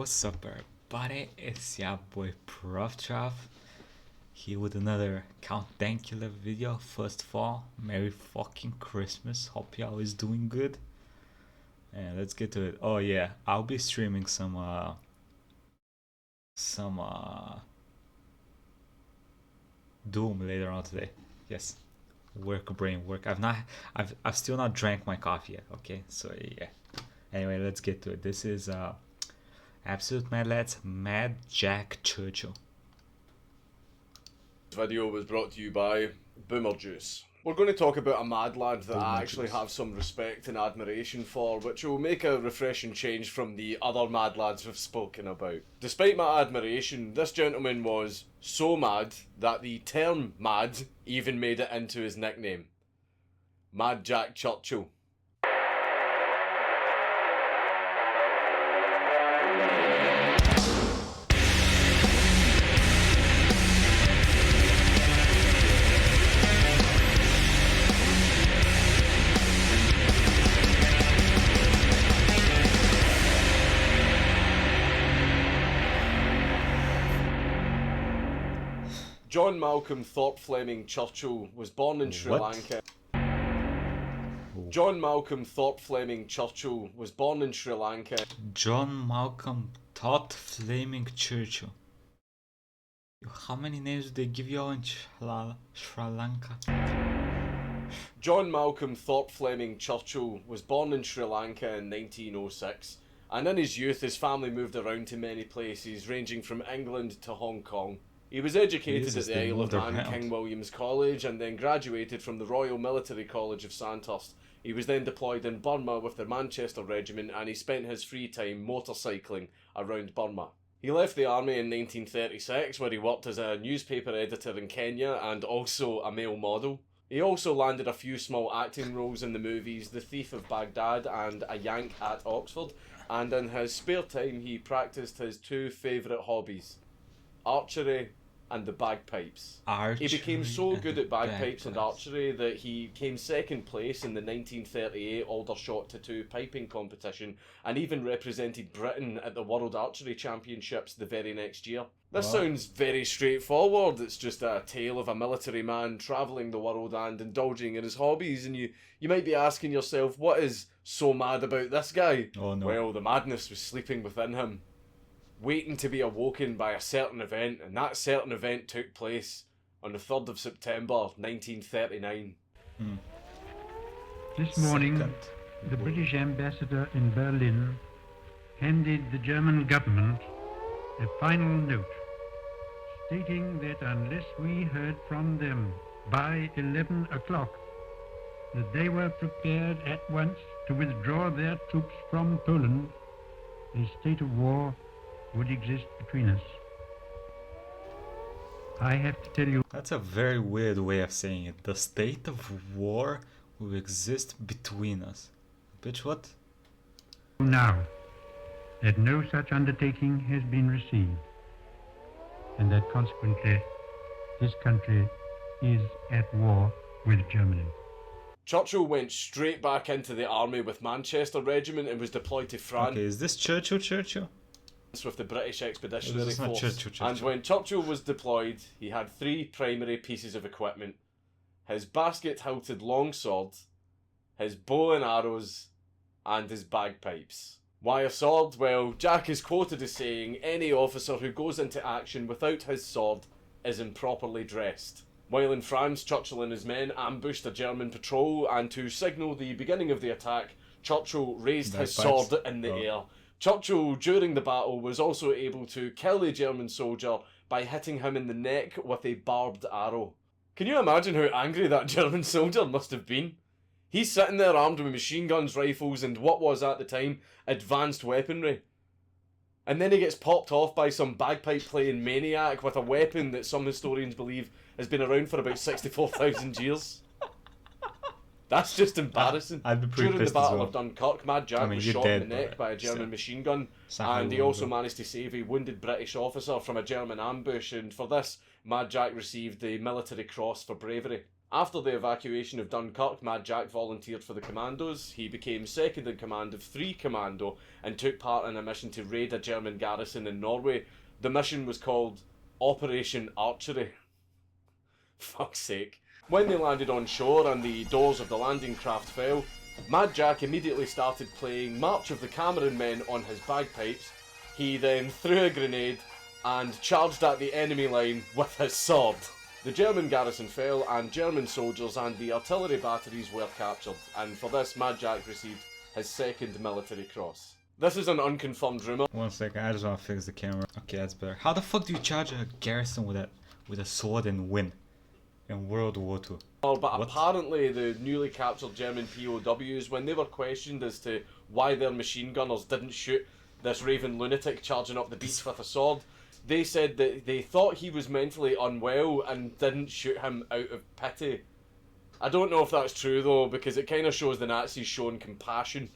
What's up, everybody? It's your boy Proftrof here with another Count Dankula video. First of all, Merry fucking Christmas. Hope y'all is doing good. And let's get to it. Oh yeah, I'll be streaming some Doom later on today. Yes, brain work. I've still not drank my coffee yet. Okay, so yeah. Anyway, let's get to it. This is Absolute Mad Lads, Mad Jack Churchill. This video was brought to you by Boomer Juice. We're going to talk about a mad lad that Boomer I actually Juice. have some respect and admiration for, which will make a refreshing change from the other mad lads we've spoken about. Despite my admiration, this gentleman was so mad that the term mad even made it into his nickname. Mad Jack Churchill. John Malcolm Thorpe Fleming Churchill was born in Sri Lanka. John Malcolm Thorpe Fleming Churchill was born in Sri Lanka. John Malcolm Todd Fleming Churchill. How many names do they give you all in Sri Lanka? John Malcolm Thorpe Fleming Churchill was born in Sri Lanka in 1906, and in his youth his family moved around to many places, ranging from England to Hong Kong. He was educated at the Isle of Man King William's College and then graduated from the Royal Military College of Sandhurst. He was then deployed in Burma with the Manchester Regiment, and he spent his free time motorcycling around Burma. He left the army in 1936, where he worked as a newspaper editor in Kenya and also a male model. He also landed a few small acting roles in the movies The Thief of Baghdad and A Yank at Oxford, and in his spare time he practised his two favourite hobbies, archery and the bagpipes. He became so good at bagpipes and archery that he came second place in the 1938 Aldershot Tattoo piping competition, and even represented Britain at the World Archery Championships the very next year. This sounds very straightforward. It's just a tale of a military man travelling the world and indulging in his hobbies, and you might be asking yourself, what is so mad about this guy? Oh no. Well, the madness was sleeping within him, waiting to be awoken by a certain event, and that certain event took place on the 3rd of September 1939. This morning, the British ambassador in Berlin handed the German government a final note stating that unless we heard from them by 11 o'clock, that they were prepared at once to withdraw their troops from Poland, a state of war would exist between us. I have to tell you, That's a very weird way of saying it. The state of war will exist between us. Bitch, what? now that no such undertaking has been received, and that consequently this country is at war with Germany. Churchill went straight back into the army with Manchester Regiment and was deployed to France. Okay, is this Churchill? With the British Expeditionary This is not Force. Churchill. And when Churchill was deployed, he had three primary pieces of equipment: his basket-hilted longsword, his bow and arrows, and his bagpipes. Why a sword? Well, Jack is quoted as saying, "Any officer who goes into action without his sword is improperly dressed." While in France, Churchill and his men ambushed a German patrol, and to signal the beginning of the attack, Churchill raised his sword in the air. Churchill, during the battle, was also able to kill the German soldier by hitting him in the neck with a barbed arrow. Can you imagine how angry that German soldier must have been? He's sitting there armed with machine guns, rifles, and what was at the time advanced weaponry. And then he gets popped off by some bagpipe playing maniac with a weapon that some historians believe has been around for about 64,000 years. That's just embarrassing. I'd be pretty During the pissed as Battle well. of Dunkirk, Mad Jack was shot in the neck by a still. German machine gun, It's not how and we he will also go. managed to save a wounded British officer from a German ambush, and for this, Mad Jack received the Military Cross for bravery. After the evacuation of Dunkirk, Mad Jack volunteered for the Commandos. He became second in command of 3 Commando and took part in a mission to raid a German garrison in Norway. The mission was called Operation Archery. Fuck's sake. When they landed on shore and the doors of the landing craft fell, Mad Jack immediately started playing March of the Cameron Men on his bagpipes. He then threw a grenade and charged at the enemy line with his sword. The German garrison fell and German soldiers and the artillery batteries were captured, and for this Mad Jack received his 2nd military cross. This is an unconfirmed rumour. One second, I just want to fix the camera. Okay, that's better. How the fuck do you charge a garrison with a sword and win in World War II? But What? apparently the newly captured German POWs, when they were questioned as to why their machine gunners didn't shoot this raving lunatic charging up the beach with a sword, they said that they thought he was mentally unwell and didn't shoot him out of pity. I don't know if that's true though, because it kind of shows the Nazis showing compassion.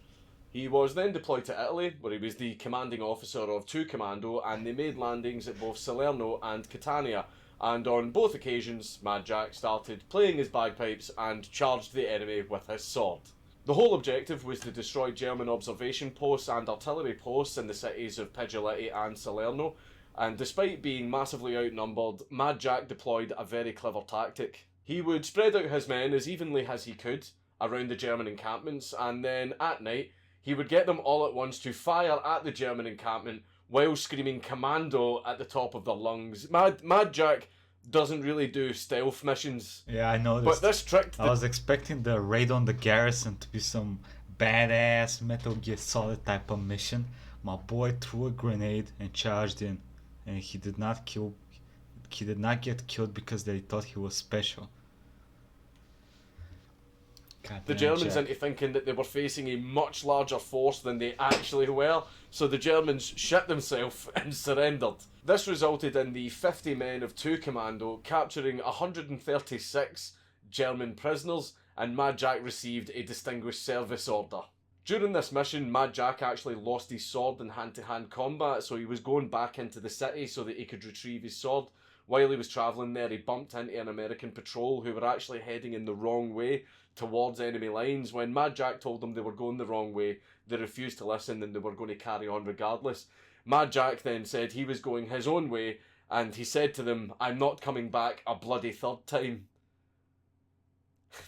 He was then deployed to Italy, where he was the commanding officer of 2 Commando, and they made landings at both Salerno and Catania. And on both occasions, Mad Jack started playing his bagpipes and charged the enemy with his sword. The whole objective was to destroy German observation posts and artillery posts in the cities of Pigliatti and Salerno, and despite being massively outnumbered, Mad Jack deployed a very clever tactic. He would spread out his men as evenly as he could around the German encampments, and then at night he would get them all at once to fire at the German encampment while screaming "Commando" at the top of their lungs. Mad Jack doesn't really do stealth missions. Yeah, I noticed. But this tricked I was expecting the raid on the garrison to be some badass Metal Gear Solid type of mission. My boy threw a grenade and charged in, and he did not get killed because they thought he was special. the Germans into thinking that they were facing a much larger force than they actually were, so the Germans shit themselves and surrendered. This resulted in the 50 men of 2 Commando capturing 136 German prisoners, and Mad Jack received a Distinguished Service Order. During this mission, Mad Jack actually lost his sword in hand-to-hand combat, so he was going back into the city so that he could retrieve his sword. While he was travelling there, he bumped into an American patrol who were actually heading in the wrong way towards enemy lines. When Mad Jack told them they were going the wrong way, they refused to listen and they were going to carry on regardless. Mad Jack then said he was going his own way, and he said to them, "I'm not coming back a bloody 3rd time."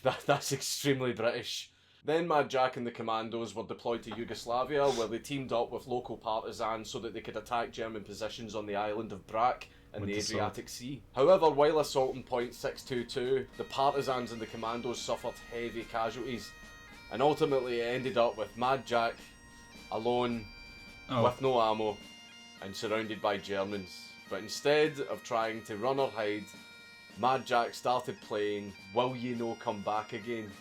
That's extremely British. Then Mad Jack and the Commandos were deployed to Yugoslavia, where they teamed up with local partisans so that they could attack German positions on the island of Brac in the Adriatic Sea. However, while assaulting Point 622, the partisans and the Commandos suffered heavy casualties, and ultimately it ended up with Mad Jack alone, with no ammo, and surrounded by Germans. But instead of trying to run or hide, Mad Jack started playing "Will Ye No Come Back Again"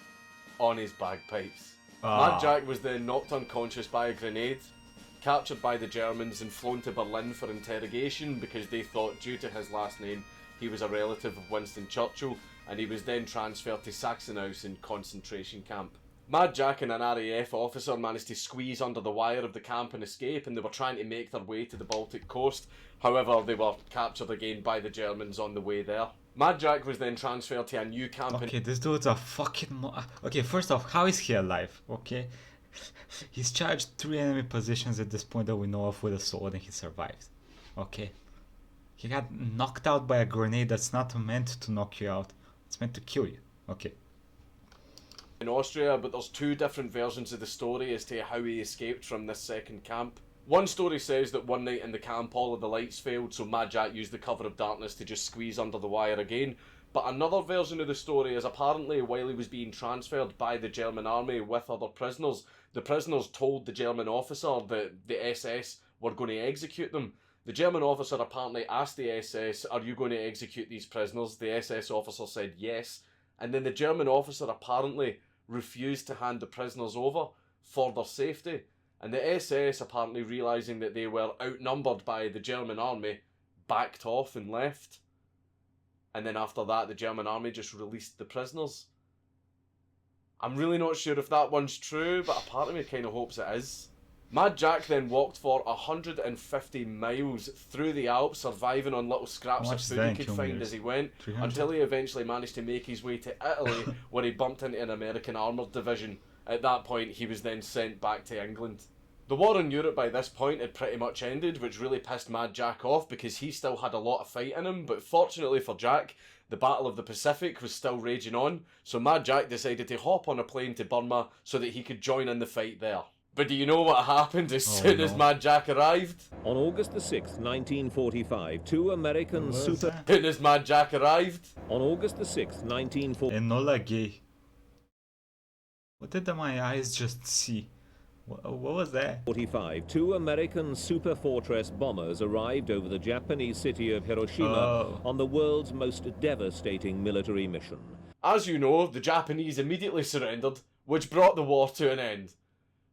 on his bagpipes. Mad Jack was then knocked unconscious by a grenade, captured by the Germans and flown to Berlin for interrogation because they thought, due to his last name, he was a relative of Winston Churchill, and he was then transferred to Sachsenhausen concentration camp. Mad Jack and an RAF officer managed to squeeze under the wire of the camp and escape, and they were trying to make their way to the Baltic coast. However, they were captured again by the Germans on the way there. Mad Jack was then transferred to a new camp. Okay, this dude's a fucking. Okay, first off, how is he alive? Okay, he's charged 3 enemy positions at this point that we know of with a sword, and he survived. Okay, he got knocked out by a grenade that's not meant to knock you out; it's meant to kill you. Okay. In Austria, but there's 2 different versions of the story as to how he escaped from this second camp. One story says that one night in the camp all of the lights failed, so Mad Jack used the cover of darkness to just squeeze under the wire again. But another version of the story is apparently while he was being transferred by the German army with other prisoners, the prisoners told the German officer that the SS were going to execute them. The German officer apparently asked the SS, "Are you going to execute these prisoners?" The SS officer said yes, and then the German officer apparently refused to hand the prisoners over for their safety. And the SS, apparently realising that they were outnumbered by the German army, backed off and left. And then after that, the German army just released the prisoners. I'm really not sure if that one's true, but a part of me kind of hopes it is. Mad Jack then walked for 150 miles through the Alps, surviving on little scraps of food he could find as he went, 300? until he eventually managed to make his way to Italy, where he bumped into an American armoured division. At that point, he was then sent back to England. The war in Europe by this point had pretty much ended, which really pissed Mad Jack off because he still had a lot of fight in him, but fortunately for Jack, the Battle of the Pacific was still raging on, so Mad Jack decided to hop on a plane to Burma so that he could join in the fight there. But do you know what happened as soon as Mad Jack arrived? On August the 6th, 1945, two American super... As soon as Mad Jack arrived? On August the 6th, 1945... Enola gay. What did my eyes just see? What was that? Two American Super Fortress bombers arrived over the Japanese city of Hiroshima on the world's most devastating military mission. As you know, the Japanese immediately surrendered, which brought the war to an end.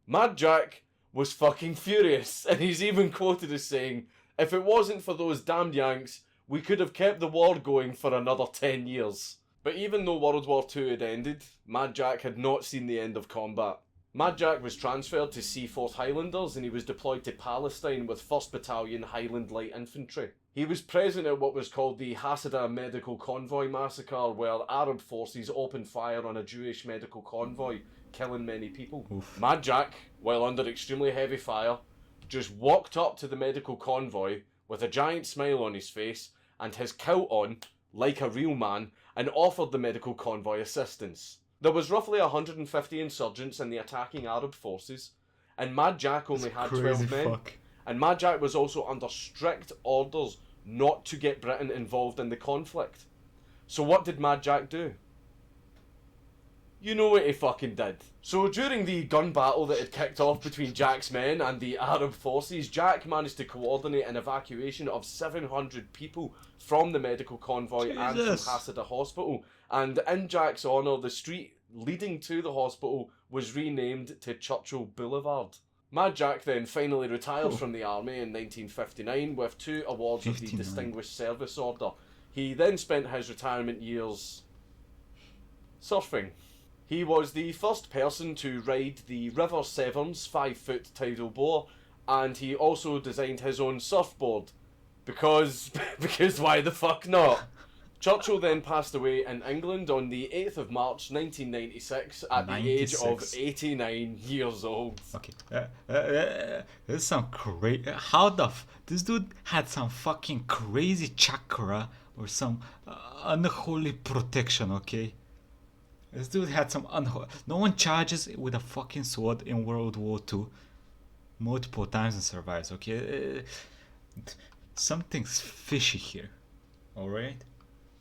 Mad Jack was fucking furious, and he's even quoted as saying, "If it wasn't for those damned Yanks, we could have kept the war going for another 10 years. But even though World War II had ended, Mad Jack had not seen the end of combat. Mad Jack was transferred to Seaforth Highlanders and he was deployed to Palestine with 1st Battalion Highland Light Infantry. He was present at what was called the Hasidah Medical Convoy Massacre, where Arab forces opened fire on a Jewish medical convoy, killing many people. Oof. Mad Jack, while under extremely heavy fire, just walked up to the medical convoy with a giant smile on his face and his coat on, like a real man, and offered the medical convoy assistance. There was roughly 150 insurgents in the attacking Arab forces, and Mad Jack only had 12 men. And Mad Jack was also under strict orders not to get Britain involved in the conflict. So what did Mad Jack do? You know what he fucking did. So during the gun battle that had kicked off between Jack's men and the Arab forces, Jack managed to coordinate an evacuation of 700 people from the medical convoy and from Hasidah Hospital. And in Jack's honour, the street leading to the hospital was renamed to Churchill Boulevard. Mad Jack then finally retired from the army in 1959 with 2 awards of the Distinguished Service Order. He then spent his retirement years surfing. He was the first person to ride the River Severn's 5-foot tidal bore, and he also designed his own surfboard. Because why the fuck not? Churchill then passed away in England on the 8th of March 1996 at the age of 89 years old. Okay, this is some crazy... this dude had some fucking crazy chakra or some unholy protection, okay? This dude had some unholy... No one charges with a fucking sword in World War II multiple times and survives, okay? Something's fishy here, alright?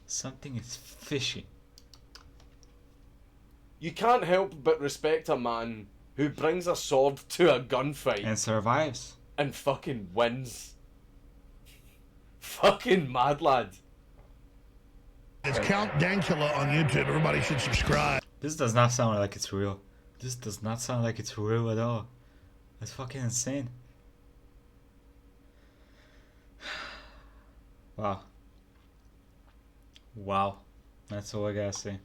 Something is fishy. You can't help but respect a man who brings a sword to a gunfight. And survives. And fucking wins. Fucking mad lad. It's Count Dankula on YouTube. Everybody should subscribe. This does not sound like it's real. This does not sound like it's real at all. That's fucking insane. Wow. Wow. That's all I gotta say.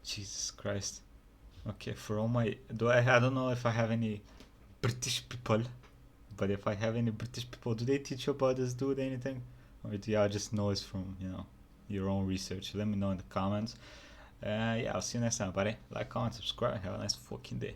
Jesus Christ. Okay, for all my... I don't know if I have any British people. But if I have any British people, do they teach you about this dude anything? Or do y'all just know it's from, you know, your own research? Let me know in the comments. Yeah, I'll see you next time, buddy. Like, comment, subscribe. Have a nice fucking day.